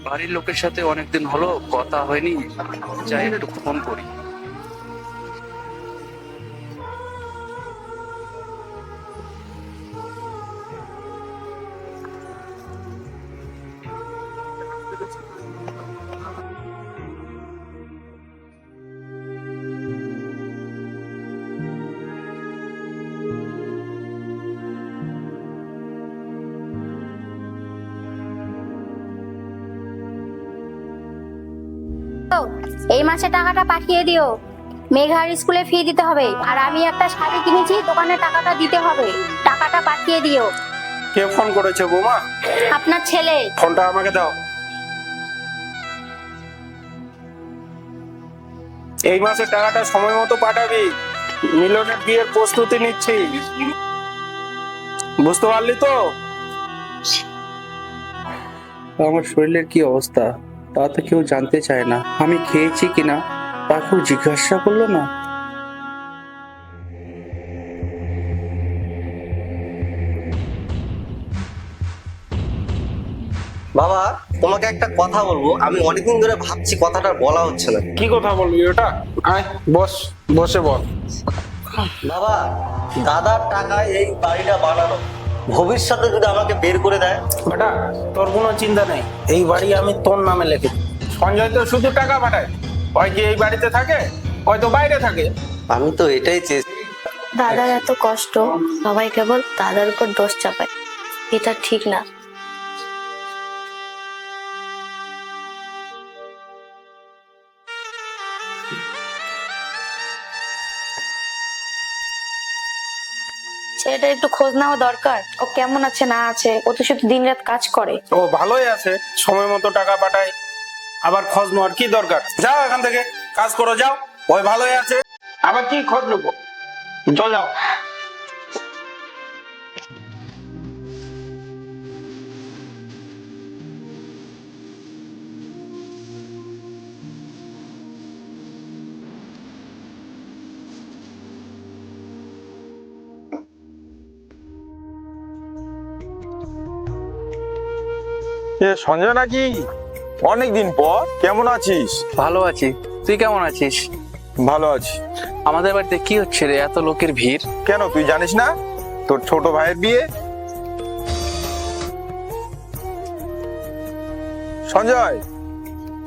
বাড়ির লোকের সাথে অনেকদিন হলো কথা হয়নি, যাই একটু ফোন করি। এই মাসে টাকাটা পাঠিয়ে দিও। মেঘার স্কুলে ফি দিতে হবে, আর আমি একটা শাড়ি কিনেছি, দোকানে টাকাটা দিতে হবে। টাকাটা পাঠিয়ে দিও। কে ফোন করেছে বৌমা? আপনার ছেলে। ফোনটা আমাকে দাও। এই মাসে টাকাটা সময় মতো পাঠাবি। মিলনের বিয়ের প্রস্তুতি নিচ্ছি, বুঝতে পারলি তো? আমার শরীরের কি অবস্থা তা তো কেউ জানতে চায় না। আমি খেয়েছি কিনা তা কেউ জিজ্ঞাসা করলো না। বাবা, তোমাকে একটা কথা বলবো। আমি অনেকদিন ধরে ভাবছি, কথাটা বলা হচ্ছে না। কি কথা বলবি ওটা? আয় বস, বসে বল। বাবা, দাদার টাকায় এই বাড়িটা বানানো, ভবিষ্যতে যদি আমাকে বের করে দেয়। বেটা, তোর কোনো চিন্তা নেই, এই বাড়ি আমি তোর নামে লিখে দিই। সঞ্জয় তো শুধু টাকা পাঠায়, ওই কি এই বাড়িতে থাকে, হয়তো বাইরে থাকে। আমি তো এটাই চেয়েছি। দাদার এত কষ্ট, সবাই কেবল দাদার উপর দোষ চাপায়, এটা ঠিক না। ছেলেটার একটু খোঁজ নেওয়া দরকার, ও কেমন আছে না আছে। ও তো শুধু দিনরাত কাজ করে। ও ভালোই আছে, সময় মতো টাকা পাঠায়, আবার খোঁজ নেওয়ার কি দরকার? যাও এখান থেকে, কাজ করো যাও। ওই ভালোই আছে, আবার কি খোঁজ নেবো? চল যাও। সঞ্জয় নাকি? অনেকদিন পর, কেমন আছিস? ভালো আছি, তুই কেমন আছিস? ভালো আছি। আমাদের বাড়িতে কি হচ্ছে রে, এত লোকের ভিড়? কেন, তুই জানিস না তোর ছোট ভাইয়ের বিয়ে? সঞ্জয়,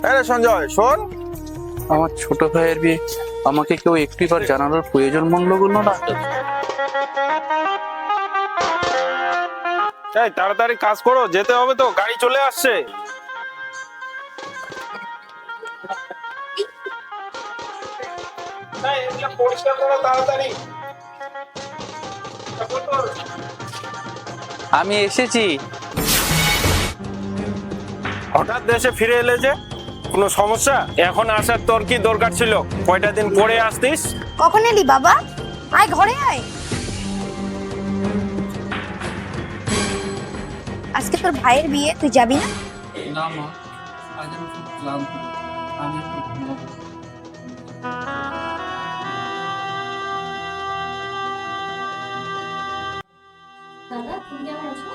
আরে সঞ্জয় শোন। আমার ছোট ভাইয়ের বিয়ে, আমাকে কেউ একটিবার জানানোর প্রয়োজন মনে করলো না। এই তাড়াতাড়ি কাজ করো, যেতে হবে তো, গাড়ি চলে আসছে। এই, এগুলো পরিষ্কার করো তাড়াতাড়ি। আমি এসেছি। হঠাৎ দেশে ফিরে এলে যে, কোনো সমস্যা? এখন আসার তোর কি দরকার ছিল? কয়টা দিন পরে আসতিস। কখন এলি বাবা? আয় ঘরে আয়। আজকে তোর ভাইয়ের বিয়ে, তুই যাবি না? না মা, আজ আমি খুব ক্লান্ত, আমি একটু ঘুমাবো। দাদা, তুমি কেমন আছো?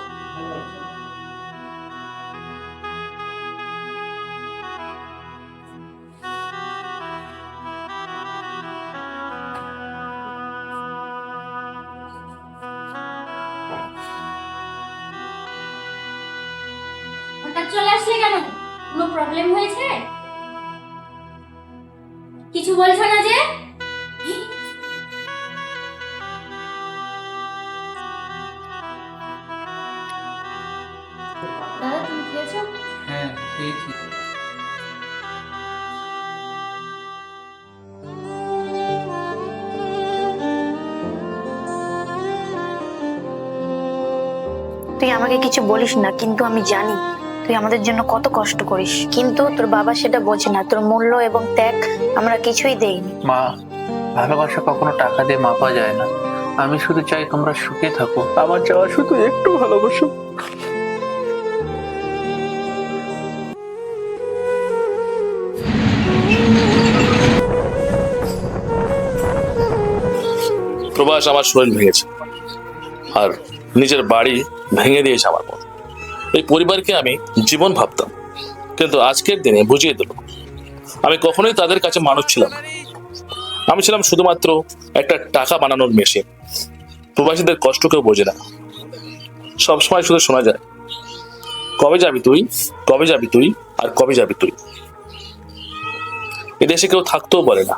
হঠাৎ চলে আসলে কেন? কোনো প্রবলেম হয়েছে? কিছু বলছো না যে? দাদা, তুমি খেয়েছো? হ্যাঁ খেয়েছি। তুই আমাকে কিছু বলিস না, কিন্তু আমি জানি তুই আমাদের জন্য কত কষ্ট করিস। কিন্তু তোর বাবা সেটা বোঝে না। তোর মূল্য এবং ত্যাগ আমরা কিছুই দেইনি। মা, ভালোবাসা কখনো টাকা দিয়ে মাপা যায় না। আমি শুধু চাই তোমরা সুখে থাকো। আমার চাওয়া শুধু একটু ভালোবাসো। প্রবাস আমার শরীর ভেঙেছে, আর নিজের বাড়ি ভেঙে দিয়েছে আমার মতো। এই পরিবারকে আমি জীবন ভাবতাম, কিন্তু আজকের দিনে বুঝিয়ে দিল আমি কখনোই তাদের কাছে মানুষ ছিলাম না। আমি ছিলাম শুধুমাত্র একটা টাকা বানানোর মেশিন। প্রবাসীদের কষ্ট কেউ বোঝে না, সবসময় শুধু শোনা যায় কবে যাবি তুই, কবে যাবি তুই, আর কবে যাবি তুই। এদেশে কেউ থাকতেও বলে না।